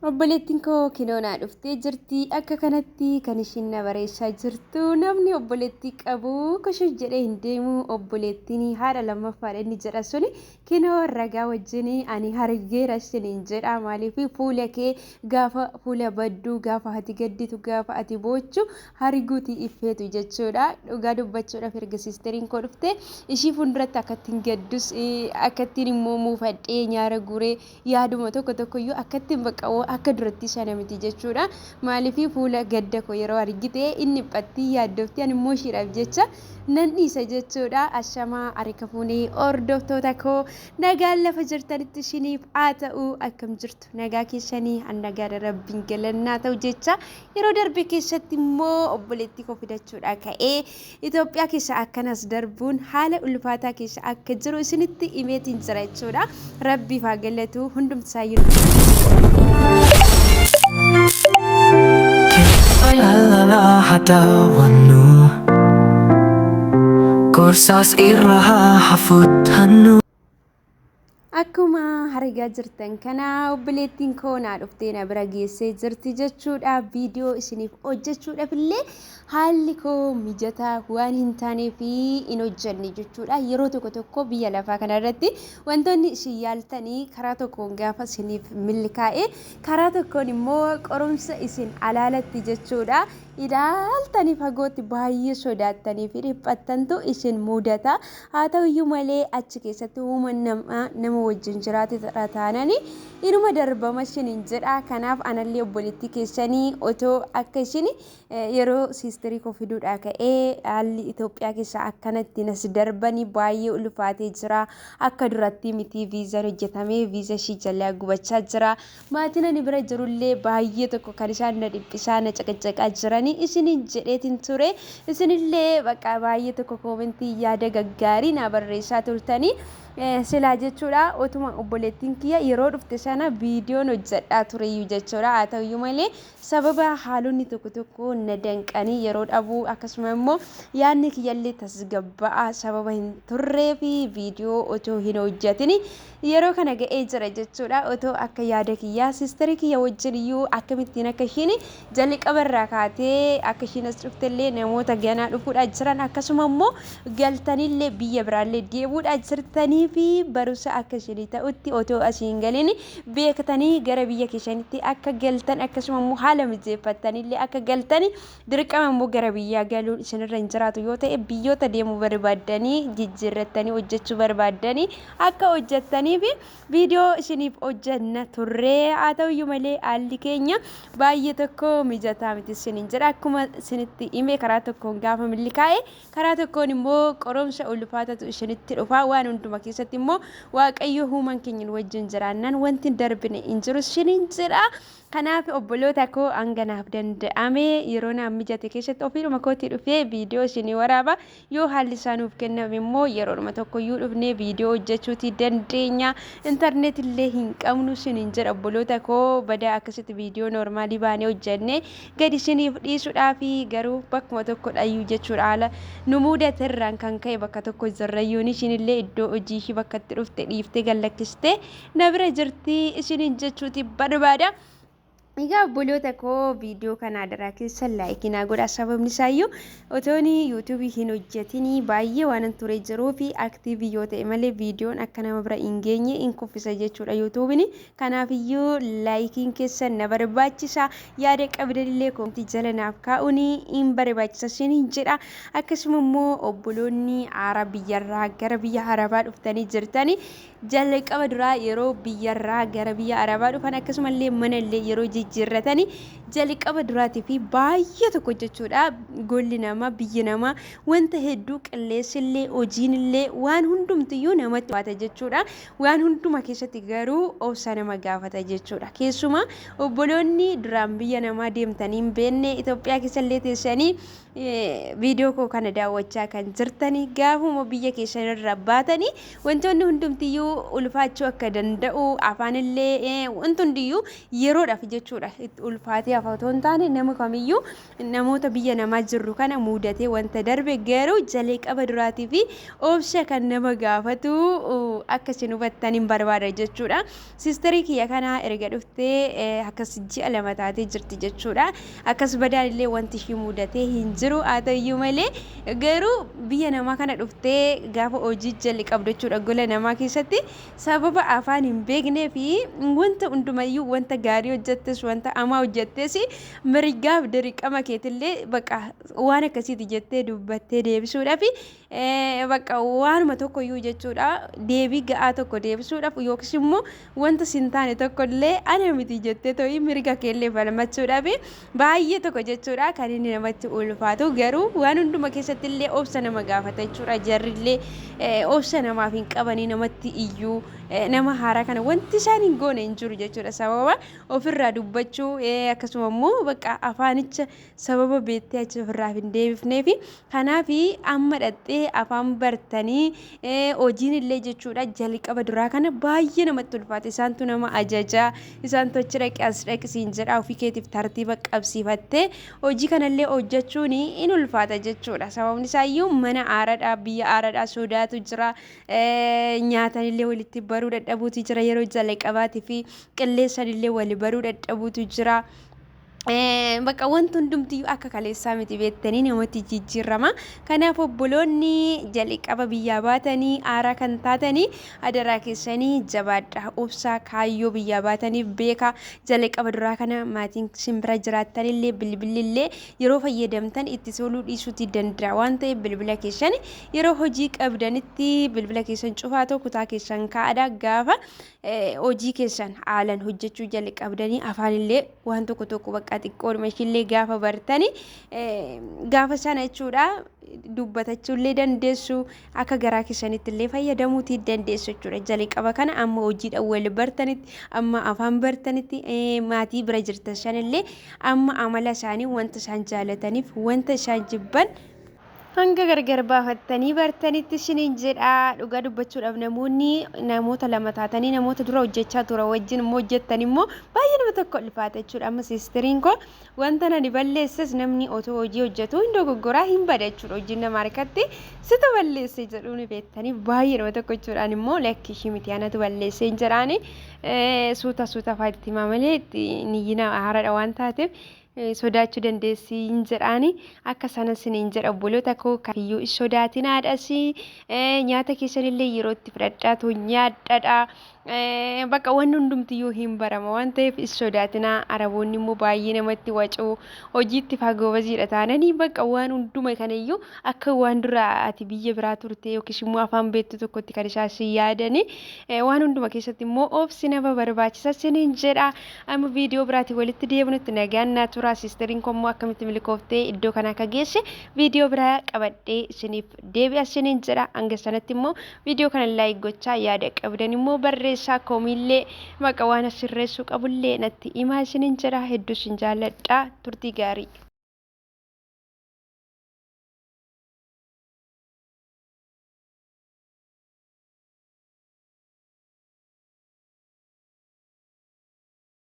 Obboleettiin koo kinoonaa dhuftee jirti. Akka kanatti kan ishiin na bareessaa jirtu namni obboleettii qabu kushuu jedhee hin deemu. Obboleettiin haadha lammaffaadha inni jedha suni kinoo ragaa wajjin ani hargeera isiniin jedha. Maaliif fuula kee gaafa fuula badduu gaafa ati gadditu gaafa ati boochu harguuti iffeetu jechuudha. Dhugaa dubbachuudhaaf erga siisteriin koo dhufte ishii fuulduratti akkattiin gaddus akkattiin immoo muufadhee nyaara guree yaaduma tokkoyyuu akkattiin baqqa'oo akka duratti sana miti jechuudha. Maaliif fuula gadda koo yeroo argite inni dhiphatti yaaddofti ani immoo ishiidhaaf jecha nan dhiisa jechuudha. Ashamaa harika fuunee hordoftoota koo nagaan lafa jirtanitti ishiniif haa ta'u akkam jirtu nagaa keessanii nagaa rabbiin galannaa ta'u jecha yeroo darbe keessatti immoo obboleettii koo fidachuudha ka'ee Itoophiyaa keessa akkanas darbuun haala ulfaataa keessa akka jiru isinitti himeetiin jira jechuudha. Rabbiif haa galatu hundumtisaayyuu. Hadawannu Gorsas irraha hafutannu Akkuma hargaa jirtan kana obboleettiin koo na dhuftee na bira geessee jirti jechuudha. Viidiyoo isiniif hojjechuudhaaf illee haalli koo mijataa waan hin taanee fi hin hojjenne jechuudha. Yeroo tokko biyya lafaa kanarratti wantoonni isin yaaltanii karaa tokkoon gaafa isiniif milkaa'e karaa tokkoon immoo qorumsa isin alaalatti jechuudha. Ilaaltanii fagootti baay'ee sodaattanii fi dhiphattantu isin mudata. Haa ta'uyyuu malee achi keessatti nama wajjin jiraate taananii inuma darbama isiniin jedha. Kanaaf anallee obboleettii keessanii otoo akka isin yeroo siisterii koo fiduudha ka'ee haalli Itoophiyaa keessa akkanatti nas darbanii baay'ee ulfaatee jira. Akka duratti miti viizaan hojjetamee viizaa ishii jalaa gubachaa jira. Maatiin ani bira jirullee baay'ee tokko kan isaan na dhiphisaa na caqacaqaa jiran isinin jedheetin ture. Isinillee bakka baay'ee tokko koomentii yaada gaggaarii na barreessaa turtanii silaa jechuudha. Otuma obboleettiin kiyya yeroo dhufte sana viidiyoon hojjedhaa tureyyuu jechuudha. Haa ta'uyyuu malee sababa haalonni tokko na danqanii yeroo dhabuu akkasuma immoo yaadni kiyyallee tasgabba'aa sababa hin turree fi viidiyoo otoo hin hojjetin yeroo kana ga'ee jira jechuudha. Otoo akka yaada kiyyaa siisterii kiyya wajjin iyyuu akkamittiin akka ishiin jalqabarraa kaatee akka ishiin as dhuftellee namoota ganaa dhufuudhaa jiran akkasuma immoo galtanillee biyya biraallee deebuudhaa jirtanii fi barumsa akka ishiin ta'utti otoo asiin galiin beektanii gara biyya keessanitti akka galtan akkasuma immoo haala mijeeffattanillee akka galtan dirqama immoo gara biyyaa galuun isinirra hin jiraatu yoo ta'e biyyoota deemuu barbaaddanii jijjiirrattanii hojjechuu barbaaddanii akka hojjettanii fi viidiyoo isiniif hojjenna turree. Haa ta'uyyuu malee haalli keenya baay'ee tokko mijataa miti isiniin jedha. Akkuma isinitti hime karaa tokkoon gaafa milkaa'e karaa tokkoon immoo qoromsa ulfaatatu isinitti dhufa. Waan hunduma keessatti immoo waaqayyo uumaan keenya wajjin jiraannan wanti darbine hin jiru isiniin jedha. Kanaaf obboloota koo hanganaaf danda'ame yeroo naaf mijate keessatti ofiidhuma kootii dhufee viidiyoo isinii waraaba. Yoo haalli isaa nuuf kenname immoo yeroodhuma tokkoyyuu dhufnee viidiyoo hojjechuutii dandeenya. Intarneet illee hin qabnu isiniin jedha obboloota koo. Badaa akkasitti viidiyoo noormaalii baanee hojjennee gadi isiniif dhiisuudhaaf garuu bakkuma tokko dhayyuu jechuudha. Haala nu mudaterraan kan ka'e bakka tokko jirrayyuun isinillee iddoo hojii ishii bakka itti dhufte dhiiftee gallakkistee na bira jirti isiniin jechuuti barbaada. Egaa obboloota koo viidiyoo kana adaraa keessa laayikii naa godhaa. Sababni isaayyuu otoon yuutuubii hin hojjetin baay'ee waan ture jiruu fi aktiivii yoo ta'e malee viidiyoon akka nama bira hin geenye hin kuffisa jechuudha yuutuubiin. Kanaafiyyuu laayikiin keessan na barbaachisa. Yaada qabdanillee koomtii jala naaf kaa'uun hin barbaachisa isiniin jedha. Akkasuma immoo obboloonni haaraa biyyarraa gara biyya arabaa dhuftanii jirtanii jalqaba duraa yeroo biyyarraa gara biyya arabaa dhufan akkasumallee manallee yeroo jijjiirratanii jalqaba duraatii fi baay'ee tokko jechuudha. Golli namaa biyyi namaa wanta hedduu qilleessillee hojiinillee waan hundumtiyyuu namatti waata jechuudha. Waan hunduma keessatti garuu obsa nama gaafata jechuudha. Keessumaa obboloonni duraan biyya namaa deemtanii hin beekne Itoophiyaa keessallee teessanii viidiyoo koo kana daawwachaa kan jirtanii gaafuma biyya keessanirra baatanii wantoonni hundumtiyyuu ulfaachuu akka danda'u afaanillee wanti hundiyyuu yeroodhaaf jechuudha. jechuudha. Ulfaatee hafatoon taane nama kamiyyuu namoota biyya namaa jirru kana muudatee wanta darbe garuu jalee qaba duraatii fi obsa kan nama gaafatu akkasiin hubattaniin barbaada jechuudha. Siisterii kiyya kana erga dhuftee akkas ji'a lama taatee jirti jechuudha. Akkas badaan illee wanti ishii muudatee hin jiru haa ta'uyyuu malee garuu biyya namaa kana dhuftee gaafa hojii jalli qabdu jechuudha. Gola namaa keessatti sababa afaan hin beeknee fi wanta hundumayyuu wanta gaarii hojjettes wanta hamaa hojjettes mirgaaf dirqama keetillee bakka waan akkasiiti jettee dubbattee deebisuudhaaf bakka waanuma tokkoyyuu jechuudha deebii ga'aa tokko deebisuudhaaf yookiis immoo wanta sin taane tokkollee ana miti jettee ta'ii mirga keellee falmachuudhaaf baay'ee tokko jechuudha kan inni namatti ulfaatu garuu waan hunduma keessatti illee obsa nama gaafata jechuudha jarrillee obsa namaaf hin qabanii namatti iyyuu nama haaraa kana wanti isaan hin goone hin jiru jechuudha sababa ofirraa dubbachuu akkasuma immoo bakka afaanicha sababa beektee achi ofirraa hin deebifneef kanaaf amma dhattee afaan bartanii hojiin illee jechuudha jalqaba duraa kana baay'ee namatti ulfaate isaantu nama ajajaa isaantu achi dhaqee as dhaqisiin jedha ofii keetiif tartiiba qabsiifattee hojii kanallee hojjechuun in ulfaata jechuudha sababni isaayyuu mana aaraadhaa biyya aaraadhaa sodaatu jira nyaatanillee walitti baruu dadhabuutu jira yeroo jalqabaatii fi qilleessan illee wali baruu dadhabuutu jira. Bakka wanti hundumtiyyuu akka kaleessaa miti beektanii namatti jijjiirama. Kanaaf obboloonni jalqaba biyyaa baatanii aaraa kan taatanii adaraa keessanii jabaadha obsaa kaayyoo biyyaa baataniif beeka jalqaba duraa kana maatiin simbira jiraattanillee bilbilillee yeroo fayyadamtan itti soluu dhiisuuti danda'a waan ta'eef bilbila keessan yeroo hojii qabdanitti bilbila keessan cufaa ta'u kutaa keessan kaa'adha gaafa hojii keessan haalan hojjechuu jalqabdanii afaanillee waan tokko bakka xiqqoon meeshillee gaafa bartanii gaafa sana jechuudha dubbatachuullee dandeessu akka garaa keessanitti illee fayyadamuutii dandeessu jechuudha jalqaba kana amma hojiidhaan wal bartanitti amma afaan bartanitti maatii bira jirtan sanillee amma amala isaanii wanta isaan jaalataniif wanta isaan jibban hanga gargar baafattanii bartanitti isiniin jedha dhugaa dubbachuudhaaf namoota lama taatanii namoota dura hojjechaa tura wajjin immoo hojjettan immoo baay'ee nama tokko ulfaata jechuudha amma siistiriin koo wanta nani balleesses namni otoo hojii hojjetu hin dogoggoraa hin bada jechuudha hojiin nama harkatti situ balleesse jedhuun beektanii baay'ee nama tokko jechuudhaan immoo lakki ishii miti anatu balleesse hin jedhaani suuta faatti maamalee niyyina haaraadha waan taateef sodaachuu dandeessi hin jedhaani akka sanas hin jedha obboloota koo kaayyoo sodaatinaadhas nyaata keessanillee yeroo itti fudhadhaatu nyaadhadha bakka wanni hundumtiyyuu hin barama waan ta'eef sodaatinaa araboonni immoo baay'ee namatti wacuu hojiitti fagoo baziidha taananii bakka waan hunduma kanayyuu akka waan dura ati biyya biraa turte yookiis immoo afaan beektu tokkotti kan isaas yaadani waan hunduma keessatti immoo obsi nama barbaachisa siniin jedha amma viidiyoo biraatti walitti deebinutti nagaan naa tura siistariin koo immoo akkamitti milkooftee iddoo kana akka geesse viidiyoo biraa qabadhee isiniif deebi'a siniin jedha hanga sanatti immoo viidiyoo kana laayik gochaa yaada qabdan immoo barreessaa koomillee maqaa waan asirreessuu qabullee natti himaa isiniin jedha hedduu isin jaalladha turtii gaarii.